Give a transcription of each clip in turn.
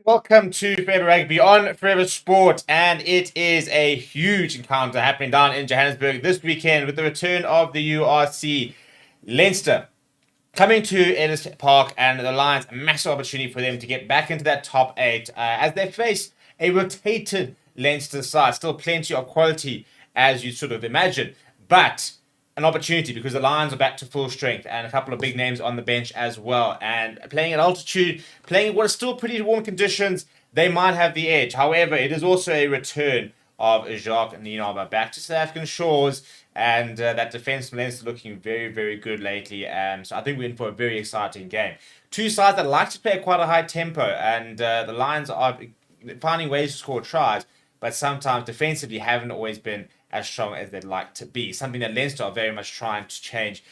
Welcome to Forever Rugby on Forever Sport, and it is a huge encounter happening down in Johannesburg this weekend with the return of the URC Leinster coming to Ellis Park, and the Lions a massive opportunity for them to get back into that top eight as they face a rotated Leinster side. Still plenty of quality as you sort of imagine, but an opportunity because the Lions are back to full strength and a couple of big names on the bench as well. And playing at altitude, playing in what is still pretty warm conditions, they might have the edge. However, it is also a return of Jacques NIENABER back to South African shores, and that defense from Leinster looking very, very good lately. So I think we're in for a very exciting game. Two sides that like to play at quite a high tempo, and the Lions are finding ways to score tries, but sometimes defensively haven't always been as strong as they'd like to be. Something that Leinster are very much trying to change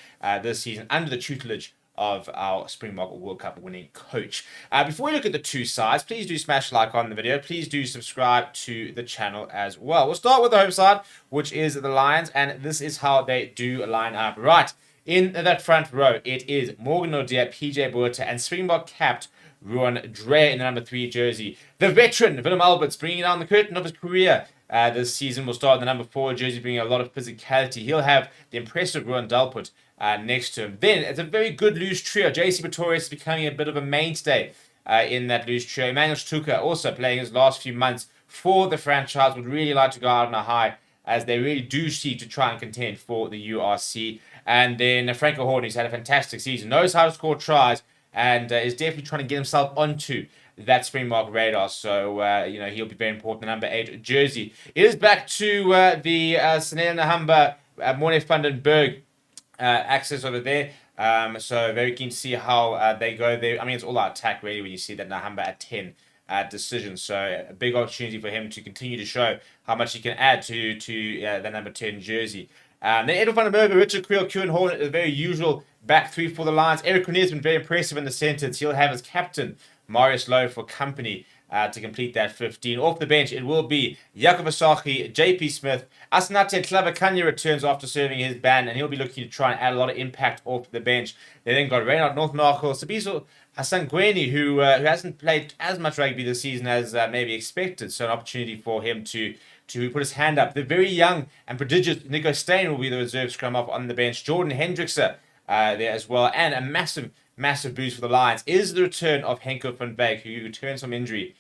this season under the tutelage of our Springbok World Cup winning coach. Before we look at the two sides, please do smash like on the video. Please do subscribe to the channel as well. We'll start with the home side, which is the Lions, and this is how they do line up. Right, in that front row, it is Morgan O'Dea, PJ Botha, and Springbok capped Ruan Dre in the number 3 jersey. The veteran, Willem Alberts, bringing down the curtain of his career this season, will start in the number 4 jersey, bringing a lot of physicality. He'll have the impressive Ruan Delput next to him. Then, it's a very good loose trio. JC Pretorius is becoming a bit of a mainstay in that loose trio. Emmanuel Stuka also playing his last few months for the franchise, would really like to go out on a high as they really do seek to try and contend for the URC. And then Franco Horn, who's had a fantastic season, knows how to score tries, and is definitely trying to get himself onto that Springbok radar. So, he'll be very important. The number 8 jersey. It is back to the Sanel Nahamba, Morne van den Berg access over there. So, very keen to see how they go there. I mean, it's all out attack, really, when you see that Nahamba at 10 decision. So, a big opportunity for him to continue to show how much he can add to the number 10 jersey. Then Edel van der Merwe, Richard Creel, Kieran Horn, the very usual back three for the Lions. Eric Cornelius has been very impressive in the centres. He'll have his captain, Marius Lowe, for company to complete that 15. Off the bench, it will be Jaco Visagie, JP Smith. Asenate Tlabakanya returns after serving his ban, and he'll be looking to try and add a lot of impact off the bench. They then got Reynard Northnagel, Sabiso Hasangweni, who hasn't played as much rugby this season as maybe expected. So an opportunity for him to put his hand up. The very young and prodigious Nico Steyn will be the reserve scrum off on the bench. Jordan Hendrickse there as well. And a massive boost for the Lions is the return of Henko van Wyk, who returns from injury.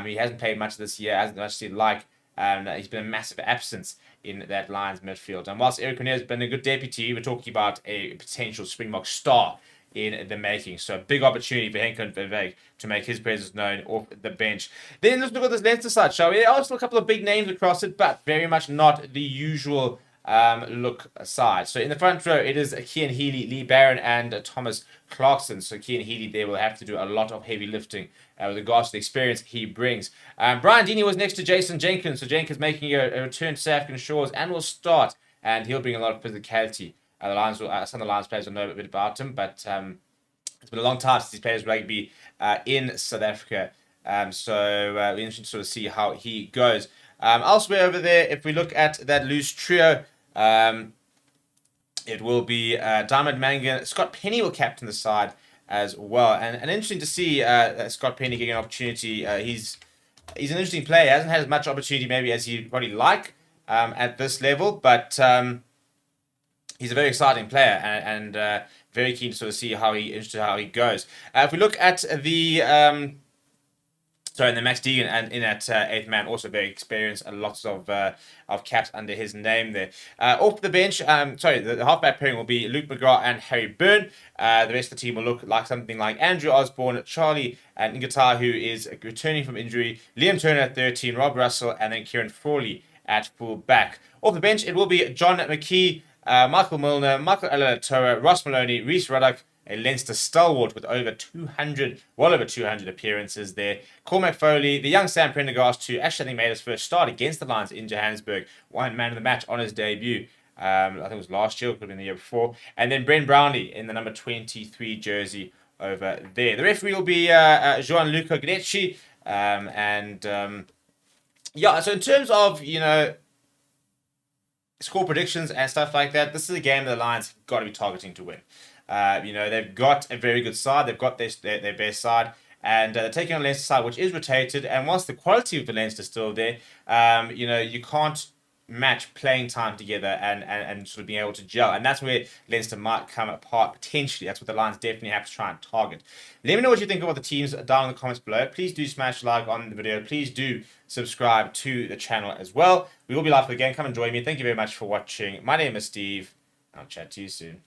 He hasn't played much this year, hasn't much he'd like. He's been a massive absence in that Lions midfield. And whilst Eric Cornelius has been a good deputy, we're talking about a potential Springbok star in the making. So a big opportunity for Henko van Wyk to make his presence known off the bench. Then let's look at this Leinster side, shall we? There are still a couple of big names across it, but very much not the usual look aside. So in the front row, it is Cian Healy, Lee Barron, and Thomas Clarkson. So Cian Healy there will have to do a lot of heavy lifting with regards to the experience he brings. Brian Deeney was next to Jason Jenkins. So Jenkins making a return to South African shores and will start, and he'll bring a lot of physicality. The Lions will, some of the Lions players will know a bit about him, but it's been a long time since he's played his rugby in South Africa. So we're interested to sort of see how he goes. Elsewhere over there, if we look at that loose trio, it will be Diamond Mangan. Scott Penny will captain the side as well. And interesting to see Scott Penny getting an opportunity. He's an interesting player. He hasn't had as much opportunity maybe as he'd probably like at this level, but he's a very exciting player and very keen to sort of see how he goes. If we look at the and then Max Deegan and in at 8th man, also very experienced and lots of caps under his name there. Off the bench, the halfback pairing will be Luke McGrath and Harry Byrne. The rest of the team will look like something like Andrew Osborne, Charlie and Ngata, who is returning from injury, Liam Turner at 13, Rob Russell, and then Kieran Frawley at full back. Off the bench, it will be John McKee, Michael Milner, Michael Alatoa, Ross Maloney, Reece Ruddock, a Leinster stalwart with well over 200 appearances there. Cormac Foley, the young Sam Prendergast, who actually I think made his first start against the Lions in Johannesburg, won man of the match on his debut. I think it was last year, it could have been the year before. And then Bren Brownlee in the number 23 jersey over there. The referee will be Gianluca Grecci. So in terms of, score predictions and stuff like that, this is a game that the Lions got to be targeting to win. They've got a very good side. They've got their best side. and they're taking on Leinster side, which is rotated. And whilst the quality of the Leinster is still there, you can't match playing time together and sort of being able to gel. And that's where Leinster might come apart potentially. That's what the Lions definitely have to try and target. Let me know what you think about the teams down in the comments below. Please do smash like on the video. Please do subscribe to the channel as well. We will be live for the game. Come and join me. Thank you very much for watching. My name is Steve. I'll chat to you soon.